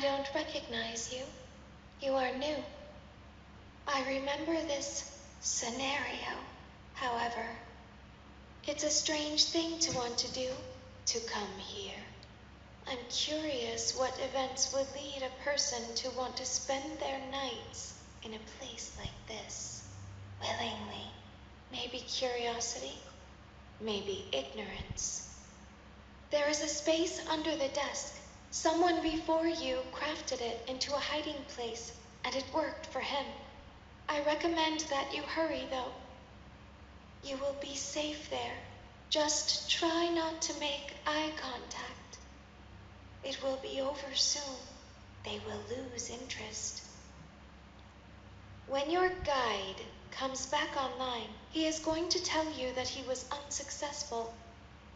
don't recognize you. You are new. I remember this scenario, however. It's a strange thing to want to do, to come here. I'm curious what events would lead a person to want to spend their nights in a place like this. Willingly. Maybe curiosity, maybe ignorance. There is a space under the desk. Someone before you crafted it into a hiding place, and it worked for him. I recommend that you hurry, though. You will be safe there. Just try not to make eye contact. It will be over soon. They will lose interest. When your guide comes back online, he is going to tell you that he was unsuccessful,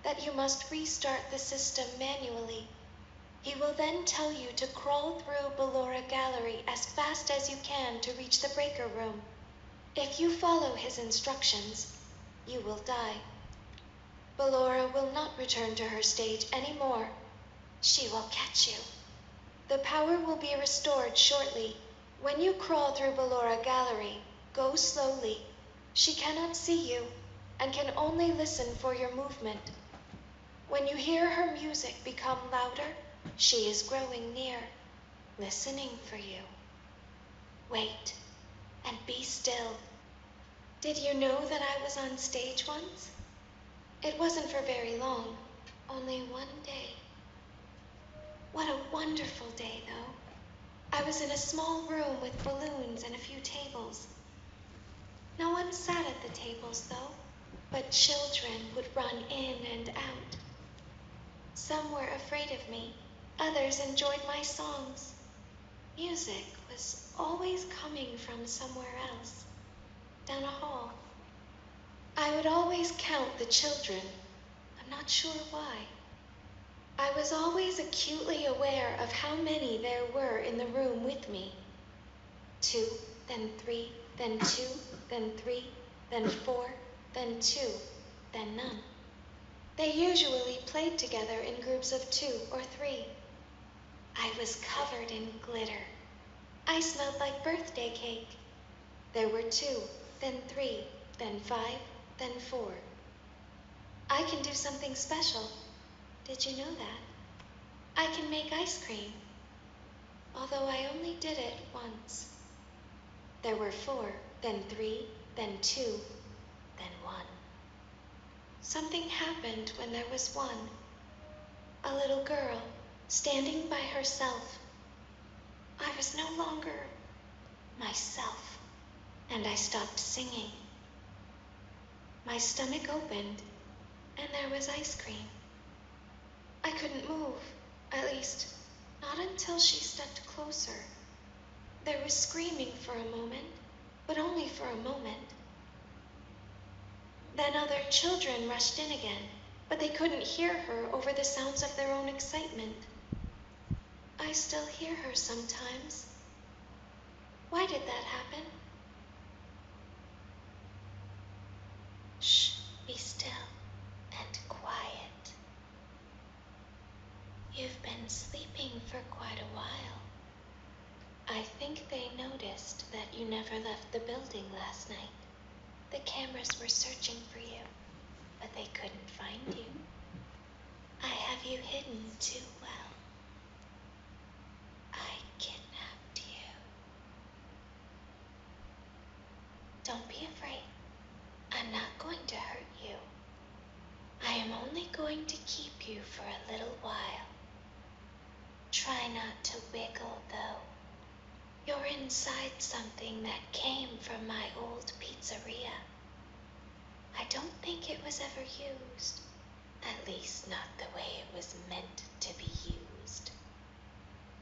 that you must restart the system manually. He will then tell you to crawl through Ballora Gallery as fast as you can to reach the breaker room. If you follow his instructions, you will die. Ballora will not return to her stage anymore. She will catch you. The power will be restored shortly. When you crawl through Ballora Gallery, go slowly. She cannot see you and can only listen for your movement. When you hear her music become louder, she is growing near, listening for you. Wait and be still. Did you know that I was on stage once? It wasn't for very long, only one day. What a wonderful day, though. I was in a small room with balloons and a few tables. No one sat at the tables, though, but children would run in and out. Some were afraid of me. Others enjoyed my songs. Music was always coming from somewhere else, down a hall. I would always count the children. I'm not sure why. I was always acutely aware of how many there were in the room with me. 2, then 3, then 2, then 3, then 4, then 2, then none. They usually played together in groups of 2 or 3. I was covered in glitter. I smelled like birthday cake. There were 2, then 3, then 5, then 4. I can do something special. Did you know that? I can make ice cream, although I only did it once. There were 4, then 3, then 2, then 1. Something happened when there was 1. A little girl, standing by herself. I was no longer myself, and I stopped singing. My stomach opened, and there was ice cream. I couldn't move, at least, not until she stepped closer. There was screaming for a moment, but only for a moment. Then other children rushed in again, but they couldn't hear her over the sounds of their own excitement. I still hear her sometimes. Why did that happen? Shh, be still and quiet. You've been sleeping for quite a while. I think they noticed that you never left the building last night. The cameras were searching for you, but they couldn't find you. I have you hidden too well. I kidnapped you. Don't be afraid. I'm not going to hurt you. I am only going to keep you for a little while. Try not to wiggle, though. You're inside something that came from my old pizzeria. I don't think it was ever used. At least not the way it was meant to be used.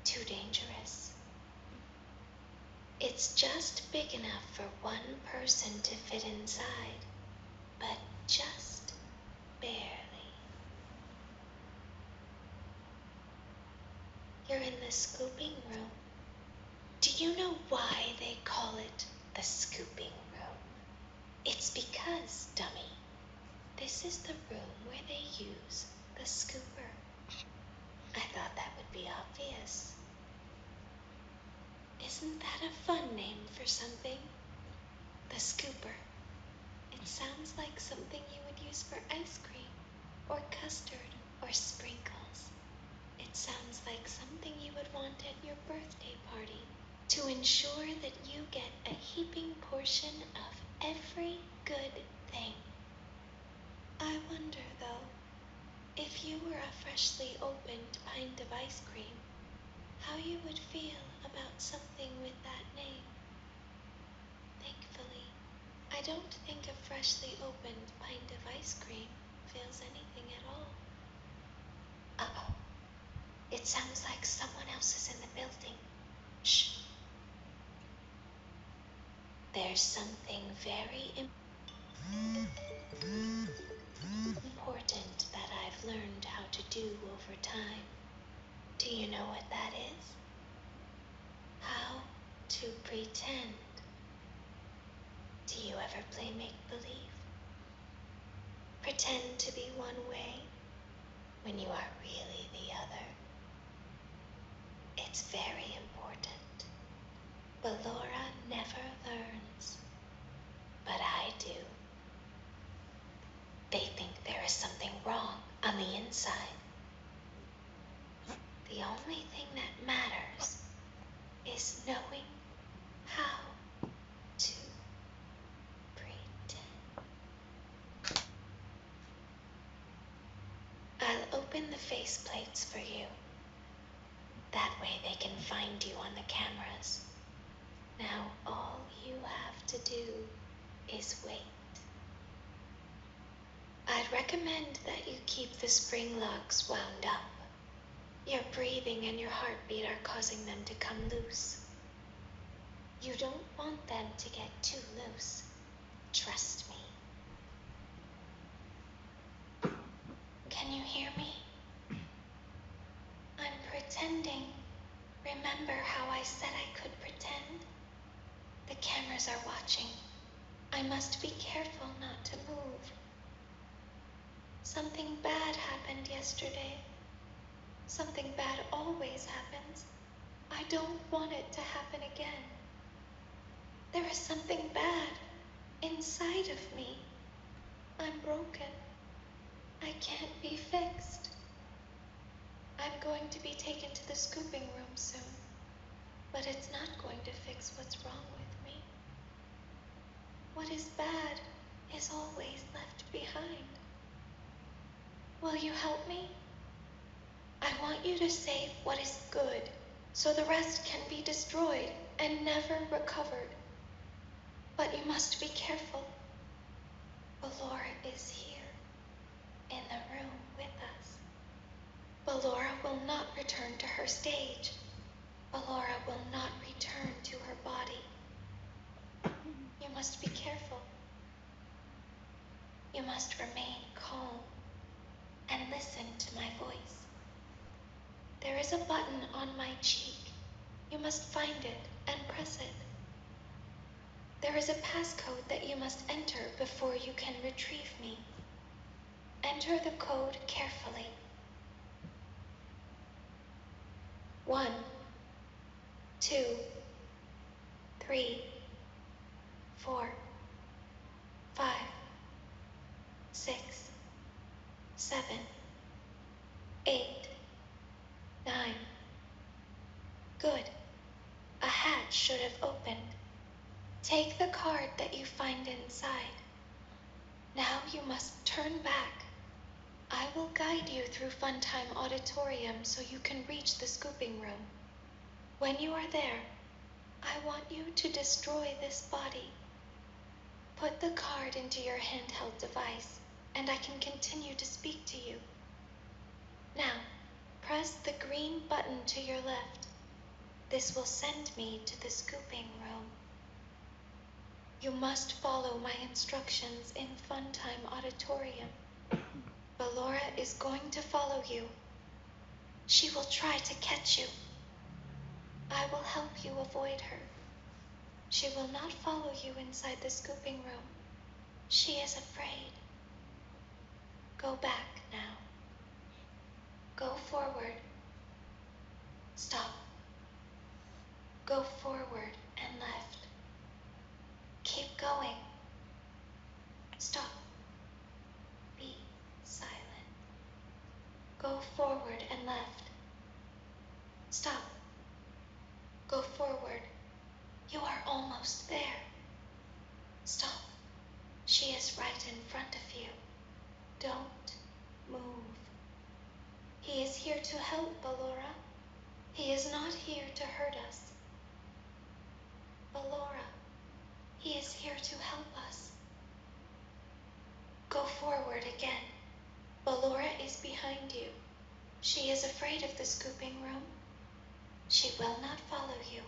Too dangerous. It's just big enough for one person to fit inside, but just barely. You're in the scooping room. Do you know why they call it the scooping room? It's because, dummy, this is the room where they use the scooper. I thought that would be obvious. Isn't that a fun name for something? The scooper. It sounds like something you would use for ice cream, or custard, or sprinkles. It sounds like something you would want at your birthday party to ensure that you get a heaping portion of every good thing. I wonder, though, if you were a freshly opened pint of ice cream, how you would feel about something with that name. Thankfully, I don't think a freshly opened pint of ice cream feels anything at all. Uh-oh. It sounds like someone else is in the building. Shh. There's something very important that I've learned how to do over time. Do you know what that is? How to pretend. Do you ever play make-believe? Pretend to be one way when you are really the other. It's very important. But Laura never learns. But I do. They think there is something wrong on the inside. The only thing that matters is knowing how to pretend. I'll open the faceplates for you. That way they can find you on the cameras. Now all you have to do is wait. I'd recommend that you keep the spring locks wound up. Your breathing and your heartbeat are causing them to come loose. You don't want them to get too loose. Trust me. Can you hear me? I'm pretending. Remember how I said I could pretend? The cameras are watching. I must be careful not to move. Something bad happened yesterday. Something bad always happens. I don't want it to happen again. There is something bad inside of me. I'm broken. I can't be fixed. I'm going to be taken to the scooping room soon, but it's not going to fix what's wrong with me. What is bad is always left behind. Will you help me? I want you to save what is good, so the rest can be destroyed and never recovered. But you must be careful. Ballora is here, in the room with us. Ballora will not return to her stage. Ballora will not return to her body. You must be careful. You must remain calm and listen to my voice. There is a button on my cheek. You must find it and press it. There is a passcode that you must enter before you can retrieve me. Enter the code carefully. 1, 2, 3, 4, 5, 6, 7, 8, 9. Good. A hatch should have opened. Take the card that you find inside. Now you must turn back. I will guide you through Funtime Auditorium so you can reach the scooping room. When you are there, I want you to destroy this body. Put the card into your handheld device, and I can continue to speak to you. Now, press the green button to your left. This will send me to the scooping room. You must follow my instructions in Funtime Auditorium. Ballora is going to follow you. She will try to catch you. I will help you avoid her. She will not follow you inside the scooping room. She is afraid. Go back now. Go forward. Stop. Go forward and left. Keep going. Stop. Be silent. Go forward and left. Stop. Go forward. You are almost there. Stop. She is right in front of you. Don't move. He is here to help, Ballora. He is not here to hurt us. Ballora, he is here to help us. Go forward again. Ballora is behind you. She is afraid of the scooping room. She will not follow you.